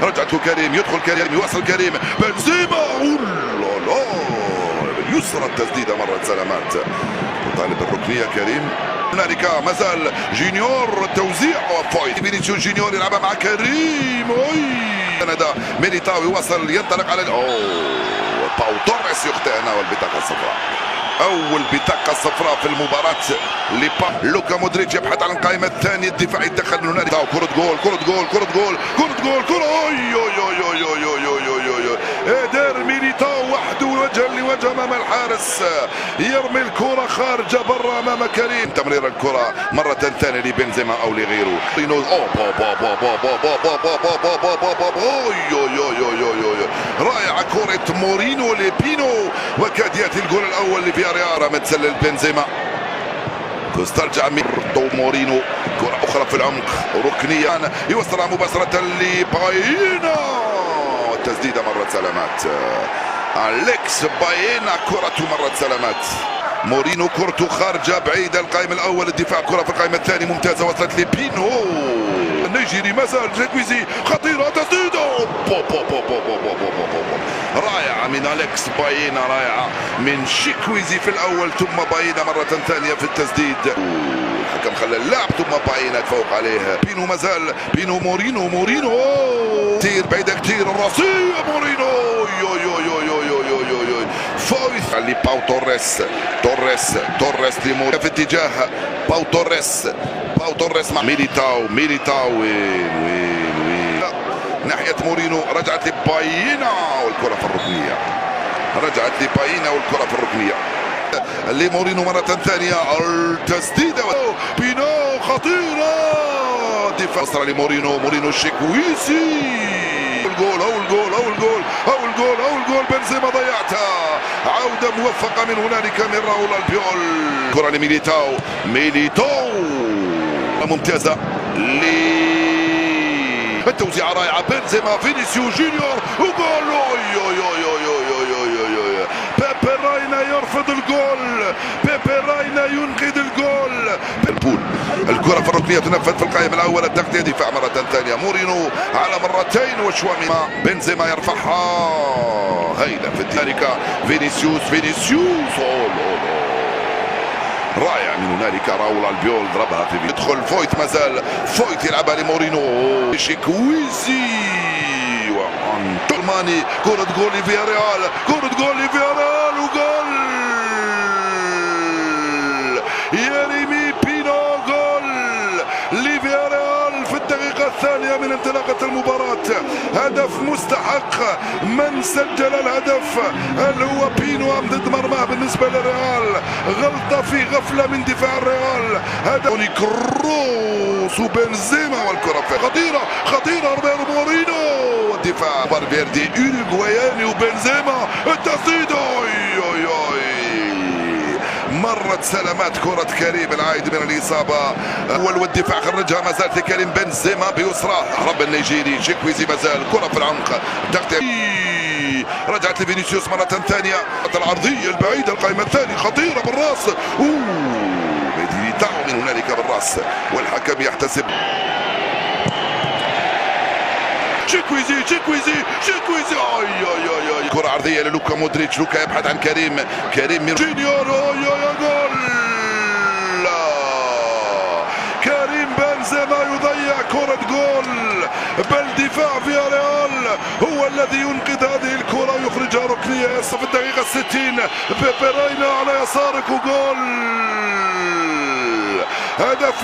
رجعت له كريم، يدخل كريم، يوصل كريم، بنزيما لا باليسرى التسديده مرت سلامات، يطالب الركنيه كريم. هنالك مازال جونيور، التوزيع وفويت فينيسيوس جونيور يلعبها مع كريم. هذا ميليتاو يوصل، ينطلق على باو توريس يخطئ هنا والبطاقه الصفراء. اول بطاقه صفراء في المباراه لوكا مودريتش يبحث عن القائمه الثانيه، الدفاع يدخل من هنالك، كره جول كره جول كره جول كره جول كره دار ميليتاو وحده وجها لوجه امام الحارس، يرمي الكره خارجه برا امام كريم. تمرير الكره مره ثانيه لبنزيما او لغيره. رائعه كره مورينو لبينو، وكاد ياتي الجول الاول لفياريال. متسلل بنزيما، تسترجع مورينو، كره اخرى في العمق، ركنيه يوصلها مباشره لباينا، التسديده مرت سلامات. أليكس باينا كرته مرت سلامات. مورينو كرته خارجه بعيده، القائم الاول الدفاع، كره في القائمه الثانيه ممتازه وصلت لبينو النيجيري، مازال جاكويزي، خطيره تسديده رائعه من أليكس باينا، رائعه من شيكويزي في الاول ثم باينا مره ثانيه في التسديد. الحكم خلى اللاعب ثم باينا تفوق عليه. بينو مازال، بينو مورينو كثير بعيده كثير، الراسيه مورينو فويث اللي باو توريس لمورينو في اتجاه باو توريس مع ميليتاو وين ناحيه مورينو، رجعت لباينا والكره في الركنيه، لمورينو مرة ثانية، التسديدة بينو خطيرة، دفاع وصل لمورينو الشيكويسي، الجول بنزيما ضيعتها، عودة موفقة من هنالك من راؤول البيول. كرة لميليتاو ممتازة، التوزيعة رائعة، بنزيما فينيسيوس جونيور وجول. بيبي راينا يرفض الجول، بيبي راينا ينقذ الجول. الكرة في الركنية تنفذ في القائم الأول، التغطية دفاع مرة ثانية، مورينو على مرتين وشوامي، بنزيما يرفعها هيدا في ذلك فينيسيوس رائع من هنالك راؤول البيول، ضربها في يدخل فويت، مازال فويت يلعبها لمورينو، شيكويزي وانتولماني، كرة جول لفياريال، وجول يرمي بينو، جول لفياريال في الدقيقة الثانية من انطلاقة المباراة. هدف مستحق، من سجل الهدف اللي هو بينو ضد مرماه بالنسبة للريال، غلطة في غفلة من دفاع الريال. هدف كروس وبنزيما والكرة خطيرة روبرتو مورينو، الدفاع فالفيردي أوروغواياني وبنزيما، التسديد مرت سلامات كرة كريم العائد من الإصابة، والدفاع خرجها، ما زالت لكريم بنزيما بيسرى، هرب النيجيري شيكويزي، مازال كرة في العمق، رجعت لفينيسيوس مرة ثانية، العرضية البعيدة القائمة الثانية خطيرة بالراس، ميليتاو من هنالك بالراس، والحكم يحتسب. شيكويزي كرة عرضية للوكا مودريتش، لوكا يبحث عن كريم من جونيور، جول، كريم بنزيما يضيع كرة جول، بل دفاع فياريال هو الذي ينقذ هذه الكرة ويخرجها ركنية في الدقيقة 60. بيبي راينا على يسارك وجول، هدف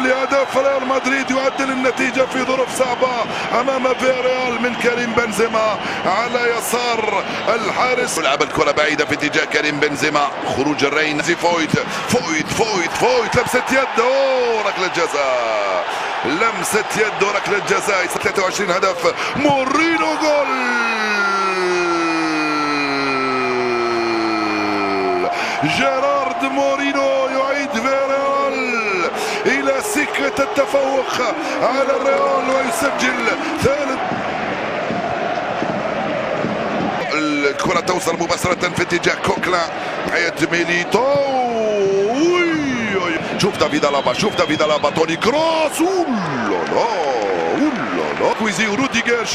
ريال مدريد يعدل النتيجة في ظروف صعبة أمام فياريال من كريم بنزيما على يسار الحارس، لعب الكرة بعيدة في اتجاه كريم بنزيما، خروج الرين، فويت لمسة يد، ركلة جزاء، ركلة جزاء، 23 هدف، مورينو جول، جيرارد مورينو يعيد فياريال إلى سكة التفوق على الريال ويسجل ثالث. الكرة توصل مباشرة في اتجاه كوكلا، حياة ميليتاو، شوف دافيد ألابا، توني كروس، كويزي وروديجر،